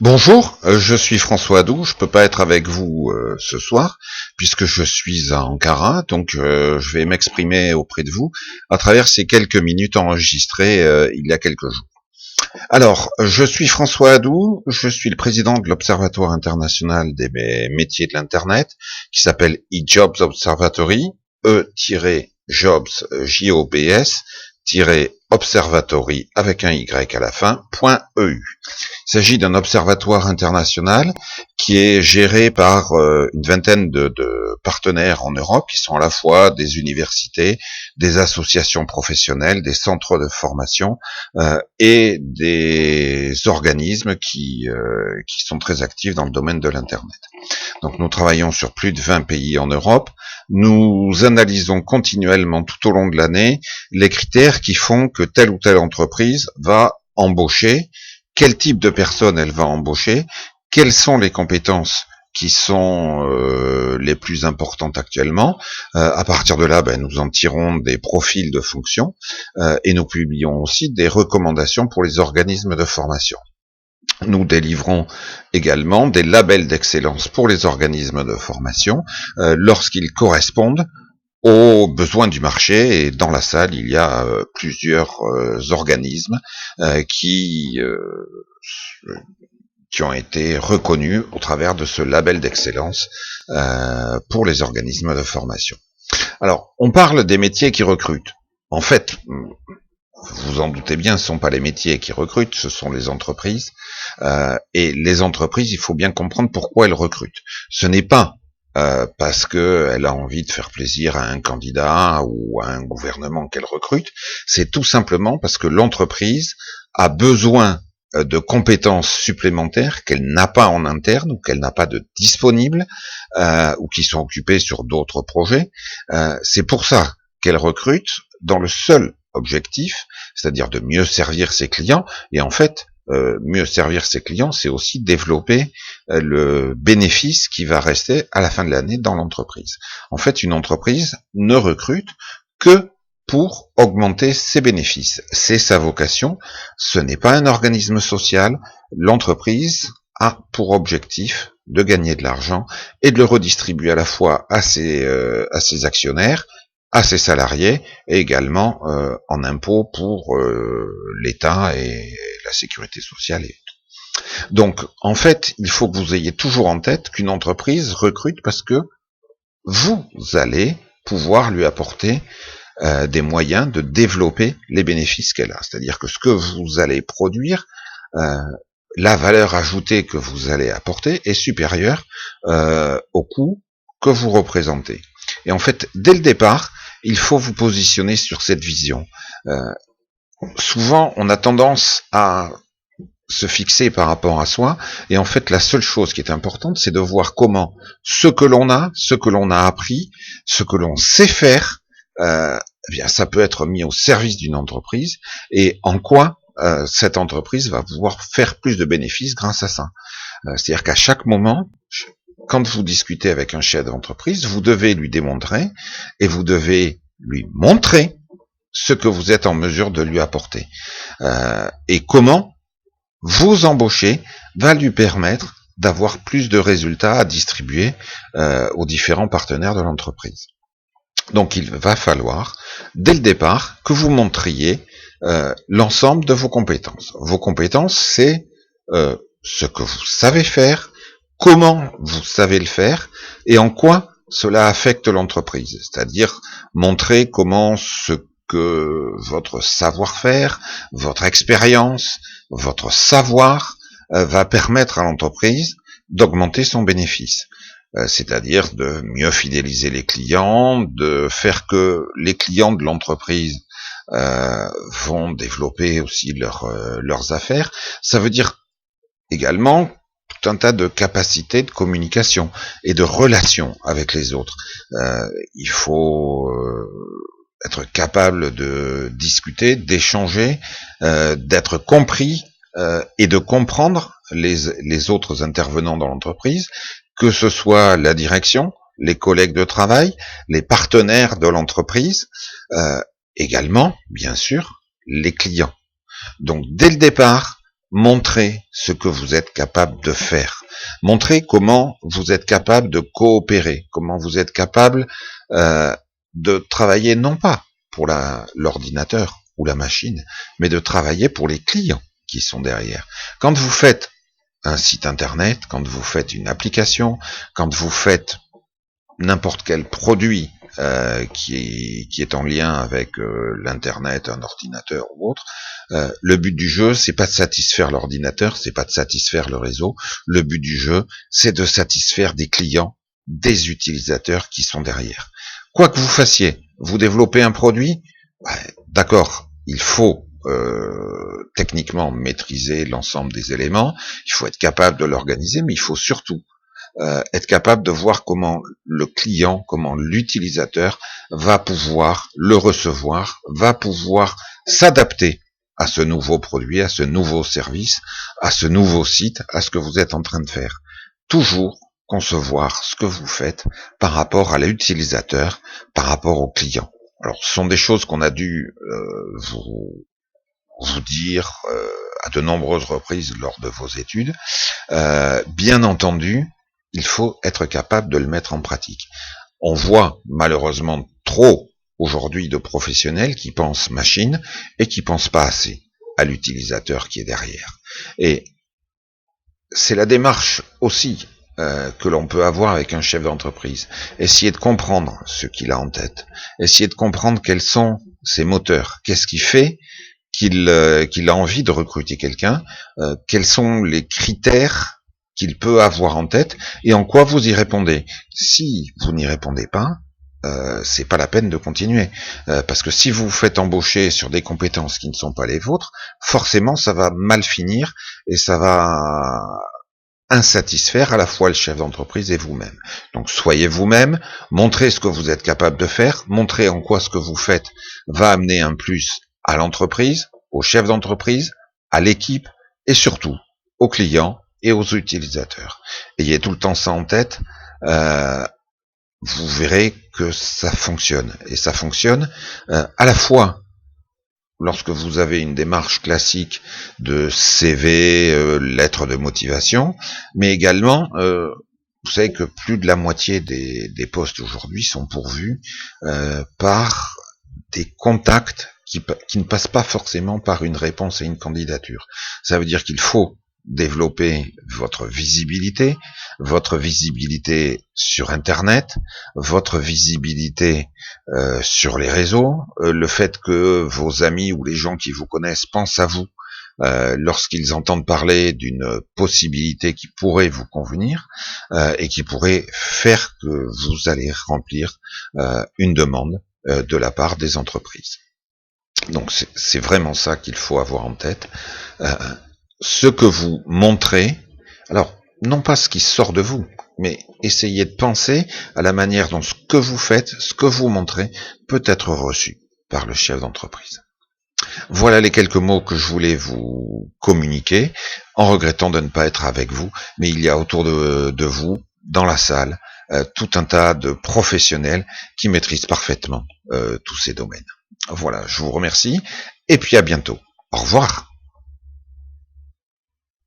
Bonjour, je suis François Adou, je peux pas être avec vous ce soir puisque je suis à Ankara, donc je vais m'exprimer auprès de vous à travers ces quelques minutes enregistrées il y a quelques jours. Alors, je suis François Adou, je suis le président de l'Observatoire international des métiers de l'Internet qui s'appelle eJobs Observatory, E-jobs, J-O-B-S, observatory avec un Y à la fin, .eu. Il s'agit d'un observatoire international qui est géré par une vingtaine de partenaires en Europe, qui sont à la fois des universités, des associations professionnelles, des centres de formation et des organismes qui sont très actifs dans le domaine de l'Internet. Donc nous travaillons sur plus de 20 pays en Europe. Nous analysons continuellement tout au long de l'année les critères qui font que telle ou telle entreprise va embaucher, quel type de personne elle va embaucher, quelles sont les compétences qui sont les plus importantes actuellement. À partir de là, nous en tirons des profils de fonction et nous publions aussi des recommandations pour les organismes de formation. Nous délivrons également des labels d'excellence pour les organismes de formation lorsqu'ils correspondent aux besoins du marché, et dans la salle il y a plusieurs organismes qui ont été reconnus au travers de ce label d'excellence pour les organismes de formation. Alors, on parle des métiers qui recrutent. En fait, vous en doutez bien, ce ne sont pas les métiers qui recrutent, ce sont les entreprises. Et les entreprises, il faut bien comprendre pourquoi elles recrutent. Ce n'est pas parce qu'elle a envie de faire plaisir à un candidat ou à un gouvernement qu'elle recrute, c'est tout simplement parce que l'entreprise a besoin de compétences supplémentaires qu'elle n'a pas en interne ou qu'elle n'a pas de disponibles ou qui sont occupées sur d'autres projets. C'est pour ça qu'elle recrute dans le seul objectif, c'est-à-dire de mieux servir ses clients. Et en fait, mieux servir ses clients, c'est aussi développer le bénéfice qui va rester à la fin de l'année dans l'entreprise. En fait, une entreprise ne recrute que pour augmenter ses bénéfices. C'est sa vocation. Ce n'est pas un organisme social. L'entreprise a pour objectif de gagner de l'argent et de le redistribuer à la fois à ses actionnaires, à ses salariés et également en impôts pour l'État et la sécurité sociale. Donc, en fait, il faut que vous ayez toujours en tête qu'une entreprise recrute parce que vous allez pouvoir lui apporter des moyens de développer les bénéfices qu'elle a. C'est-à-dire que ce que vous allez produire, la valeur ajoutée que vous allez apporter est supérieure au coût que vous représentez. Et en fait, dès le départ, il faut vous positionner sur cette vision. Souvent, on a tendance à se fixer par rapport à soi, et en fait, la seule chose qui est importante, c'est de voir comment ce que l'on a appris, ce que l'on sait faire, eh bien, ça peut être mis au service d'une entreprise, et en quoi cette entreprise va pouvoir faire plus de bénéfices grâce à ça. C'est-à-dire qu'à chaque moment, quand vous discutez avec un chef d'entreprise, vous devez lui démontrer et vous devez lui montrer ce que vous êtes en mesure de lui apporter. Et comment vous embaucher va lui permettre d'avoir plus de résultats à distribuer aux différents partenaires de l'entreprise. Donc il va falloir, dès le départ, que vous montriez l'ensemble de vos compétences. Vos compétences, c'est ce que vous savez faire, comment vous savez le faire et en quoi cela affecte l'entreprise. C'est-à-dire montrer comment ce que votre savoir-faire, votre expérience, votre savoir va permettre à l'entreprise d'augmenter son bénéfice. C'est-à-dire de mieux fidéliser les clients, de faire que les clients de l'entreprise vont développer aussi leurs affaires. Ça veut dire également tout un tas de capacités de communication et de relations avec les autres. Il faut être capable de discuter, d'échanger, d'être compris et de comprendre les autres intervenants dans l'entreprise, que ce soit la direction, les collègues de travail, les partenaires de l'entreprise, également, bien sûr, les clients. Donc, dès le départ, Montrez ce que vous êtes capable de faire. Montrez comment vous êtes capable de coopérer, comment vous êtes capable de travailler non pas pour l'ordinateur ou la machine, mais de travailler pour les clients qui sont derrière. Quand vous faites un site internet, quand vous faites une application, quand vous faites n'importe quel produit qui est en lien avec l'internet, un ordinateur ou autre, le but du jeu, c'est pas de satisfaire l'ordinateur, c'est pas de satisfaire le réseau. Le but du jeu, c'est de satisfaire des clients, des utilisateurs qui sont derrière. Quoi que vous fassiez, vous développez un produit, d'accord, il faut techniquement maîtriser l'ensemble des éléments, il faut être capable de l'organiser, mais il faut surtout être capable de voir comment le client, comment l'utilisateur va pouvoir le recevoir, va pouvoir s'adapter à ce nouveau produit, à ce nouveau service, à ce nouveau site, à ce que vous êtes en train de faire. Toujours concevoir ce que vous faites par rapport à l'utilisateur, par rapport au client. Alors, ce sont des choses qu'on a dû vous dire à de nombreuses reprises lors de vos études. Bien entendu, il faut être capable de le mettre en pratique. On voit malheureusement trop aujourd'hui de professionnels qui pensent machine et qui pensent pas assez à l'utilisateur qui est derrière. Et c'est la démarche aussi que l'on peut avoir avec un chef d'entreprise. Essayer de comprendre ce qu'il a en tête, essayer de comprendre quels sont ses moteurs, qu'est-ce qui fait qu'il a envie de recruter quelqu'un, quels sont les critères qu'il peut avoir en tête et en quoi vous y répondez. Si vous n'y répondez pas, c'est pas la peine de continuer, parce que si vous vous faites embaucher sur des compétences qui ne sont pas les vôtres, forcément ça va mal finir et ça va insatisfaire à la fois le chef d'entreprise et vous-même. Donc soyez vous-même, montrez ce que vous êtes capable de faire, montrez en quoi ce que vous faites va amener un plus à l'entreprise, au chef d'entreprise, à l'équipe et surtout aux clients et aux utilisateurs. Ayez tout le temps ça en tête, vous verrez que ça fonctionne. Et ça fonctionne à la fois lorsque vous avez une démarche classique de CV, lettre de motivation, mais également, vous savez que plus de la moitié des postes aujourd'hui sont pourvus par des contacts qui ne passent pas forcément par une réponse à une candidature. Ça veut dire qu'il faut développer votre visibilité sur Internet, votre visibilité sur les réseaux, le fait que vos amis ou les gens qui vous connaissent pensent à vous lorsqu'ils entendent parler d'une possibilité qui pourrait vous convenir et qui pourrait faire que vous allez remplir une demande de la part des entreprises. Donc c'est vraiment ça qu'il faut avoir en tête. Ce que vous montrez, alors non pas ce qui sort de vous, mais essayez de penser à la manière dont ce que vous faites, ce que vous montrez, peut être reçu par le chef d'entreprise. Voilà les quelques mots que je voulais vous communiquer, en regrettant de ne pas être avec vous, mais il y a autour de vous, dans la salle, tout un tas de professionnels qui maîtrisent parfaitement tous ces domaines. Voilà, je vous remercie, et puis à bientôt. Au revoir.